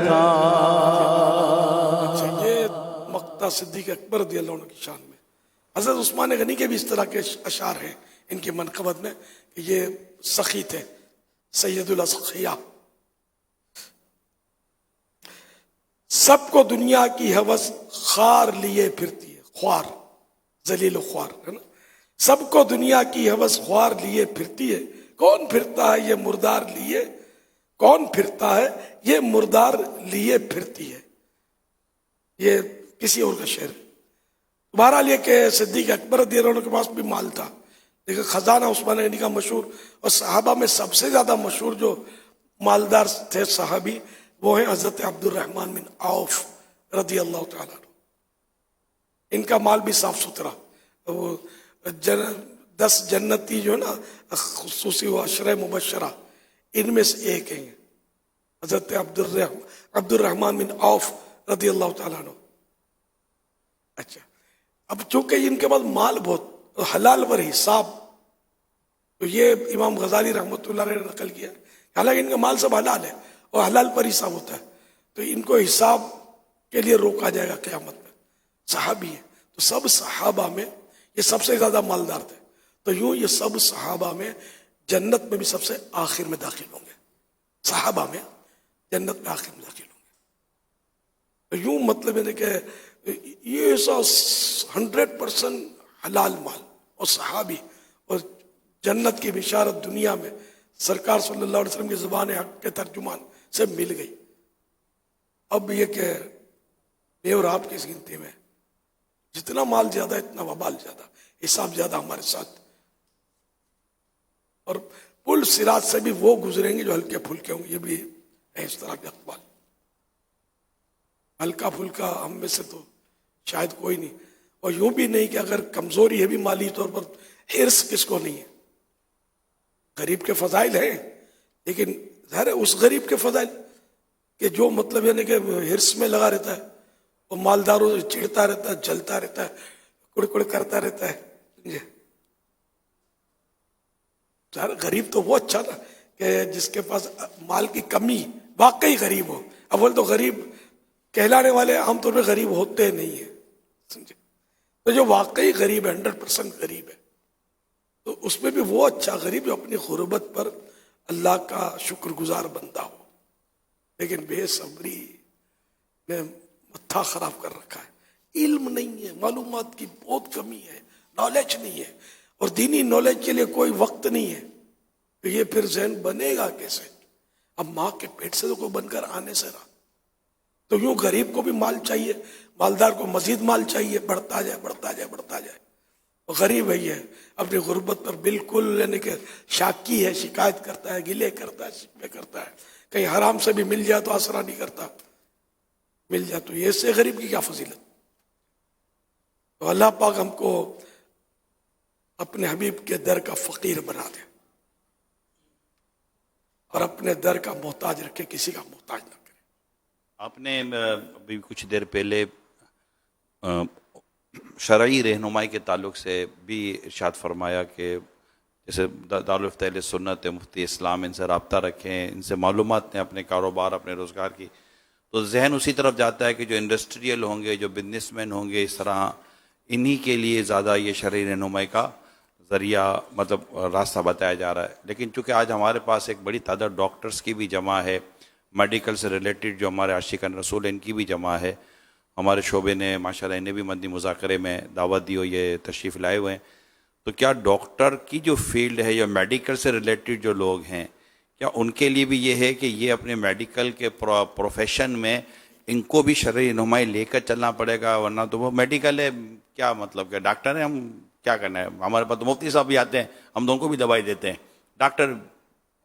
کا۔ یہ مقطع صدیق اکبر رضی اللہ عنہ کی شان میں۔ حضرت عثمان غنی کے بھی اس طرح کے اشعار ہیں ان کی منقبت میں کہ یہ سخی تھے، سید الاسخیاء۔ سب کو دنیا کی ہوس خوار لیے پھرتی ہے، خوار ذلیل و خوار ہے نا، سب کو دنیا کی ہوس خوار لیے پھرتی ہے، کون پھرتا ہے یہ مردار لیے، کون پھرتا ہے یہ مردار لیے پھرتی ہے۔ یہ کسی اور کا شعر ہے۔ بہرحال یہ کہ صدیق اکبر رضی اللہ عنہ کے پاس بھی مال تھا، لیکن خزانہ عثمان غنی کا مشہور، اور صحابہ میں سب سے زیادہ مشہور جو مالدار تھے صحابی وہ ہیں حضرت عبد الرحمن بن عوف رضی اللہ تعالیٰ عنہ۔ ان کا مال بھی صاف ستھرا، وہ 10 جنتی جو ہے نا خصوصی و عشرہ مبشرہ ان میں سے ایک ہیں حضرت عبد الرحمن بن عوف رضی اللہ تعالیٰ عنہ۔ اچھا، اب چونکہ ان کے پاس مال بہت حلال پر حساب، تو یہ امام غزالی رحمۃ اللہ علیہ نے نقل کیا، حالانکہ ان کا مال سب حلال ہے اور حلال پر حساب ہوتا ہے، تو ان کو حساب کے لیے روکا جائے گا قیامت میں۔ صحابی ہے تو سب صحابہ میں یہ سب سے زیادہ مالدار تھے، تو یوں یہ سب صحابہ میں جنت میں بھی سب سے آخر میں داخل ہوں گے، صحابہ میں جنت میں آخر میں داخل ہوں گے۔ تو یوں مطلب ہے کہ یہ ایسا 100% حلال مال اور صحابی اور جنت کی بشارت دنیا میں سرکار صلی اللہ علیہ وسلم کی زبان حق کے ترجمان سے مل گئی۔ اب یہ کہ میں اور آپ کی اس گنتی میں جتنا مال زیادہ اتنا وبال زیادہ، حساب زیادہ ہمارے ساتھ، اور پل صراط سے بھی وہ گزریں گے جو ہلکے پھلکے ہوں گے۔ یہ بھی ہے اس طرح کے اقبال۔ ہلکا پھلکا ہم میں سے تو شاید کوئی نہیں، اور یوں بھی نہیں کہ اگر کمزوری ہے بھی مالی طور پر، حرص کس کو نہیں ہے؟ غریب کے فضائل ہیں، لیکن ظاہر ہے اس غریب کے فضائل کہ جو مطلب یعنی کہ حرص میں لگا رہتا ہے، وہ مالداروں سے چڑھتا رہتا ہے، جلتا رہتا ہے، کڑ کڑ کرتا رہتا ہے۔ ظاہر غریب تو وہ اچھا نا کہ جس کے پاس مال کی کمی، واقعی غریب ہو۔ اول تو غریب کہلانے والے عام طور پہ غریب ہوتے نہیں ہیں، سمجھے؟ تو جو واقعی غریب ہے، 100% غریب ہے، تو اس میں بھی وہ اچھا غریب جو اپنی غربت پر اللہ کا شکر گزار بندہ ہو، لیکن بے صبری میں متھا خراب کر رکھا ہے، علم نہیں ہے، معلومات کی بہت کمی ہے، نالج نہیں ہے، اور دینی نالج کے لیے کوئی وقت نہیں ہے، تو یہ پھر ذہن بنے گا کیسے؟ اب ماں کے پیٹ سے تو کوئی بن کر آنے سے رہا، تو یوں غریب کو بھی مال چاہیے، مالدار کو مزید مال چاہیے، بڑھتا جائے بڑھتا جائے بڑھتا جائے۔ غریب ہے یہ اپنی غربت پر بالکل یعنی کہ شاکی ہے، شکایت کرتا ہے، گلے کرتا ہے، شکوے کرتا ہے، کہیں حرام سے بھی مل جائے تو آسرا نہیں کرتا، مل جائے تو یہ سے غریب کی کیا فضیلت؟ تو اللہ پاک ہم کو اپنے حبیب کے در کا فقیر بنا دے اور اپنے در کا محتاج رکھے، کسی کا محتاج نہ کرے۔ آپ نے ابھی کچھ دیر پہلے شرعی رہنمائی کے تعلق سے بھی ارشاد فرمایا کہ جیسے دارالفتہ اہل سنت مفتی اسلام ان سے رابطہ رکھیں، ان سے معلومات دیں اپنے کاروبار اپنے روزگار کی، تو ذہن اسی طرف جاتا ہے کہ جو انڈسٹریل ہوں گے، جو بزنس مین ہوں گے، اس طرح انہی کے لیے زیادہ یہ شرعی رہنمائی کا ذریعہ مطلب راستہ بتایا جا رہا ہے۔ لیکن چونکہ آج ہمارے پاس ایک بڑی تعداد ڈاکٹرز کی بھی جمع ہے، میڈیکل سے ریلیٹڈ جو ہمارے عاشقان رسول ان کی بھی جمع ہے، ہمارے شعبے نے ماشاءاللہ انہیں بھی مدنی مذاکرے میں دعوت دی ہوئی ہے، تشریف لائے ہوئے ہیں، تو کیا ڈاکٹر کی جو فیلڈ ہے یا میڈیکل سے ریلیٹڈ جو لوگ ہیں، کیا ان کے لیے بھی یہ ہے کہ یہ اپنے میڈیکل کے پروفیشن میں ان کو بھی شرعی رہنمائی لے کر چلنا پڑے گا؟ ورنہ تو وہ میڈیکل ہے، کیا مطلب کہ ڈاکٹر ہیں، ہم کیا کرنا ہے؟ ہمارے پاس تو مفتی صاحب بھی آتے ہیں، ہم تو ان کو بھی دوائی دیتے ہیں، ڈاکٹر